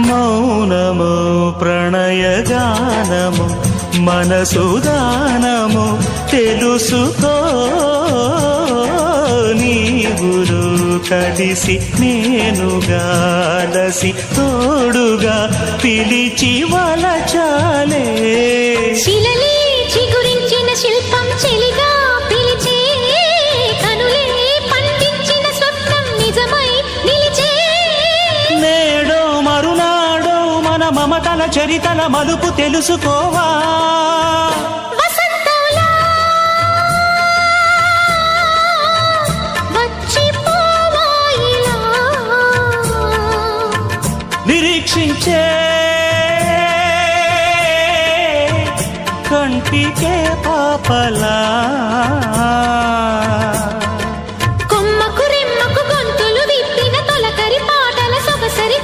మౌనము ప్రణయగానము మనసుదానము తెలుసుకో నీవురు కలిసి నేనుగాలసి తోడుగా పిలిచి వలచాలే శిలలే చిగురించిన శిల్పం చెలిగా పిలిచే కనులే పండించిన స్వప్నం నిజమై నిలిచే నేడో మరునాడో మన మమతల చరితల మలుపు తెలుసుకోవా వసంతంలా వచ్చిపోవా ఇలా నిరీక్షించే కంటికే పాపలా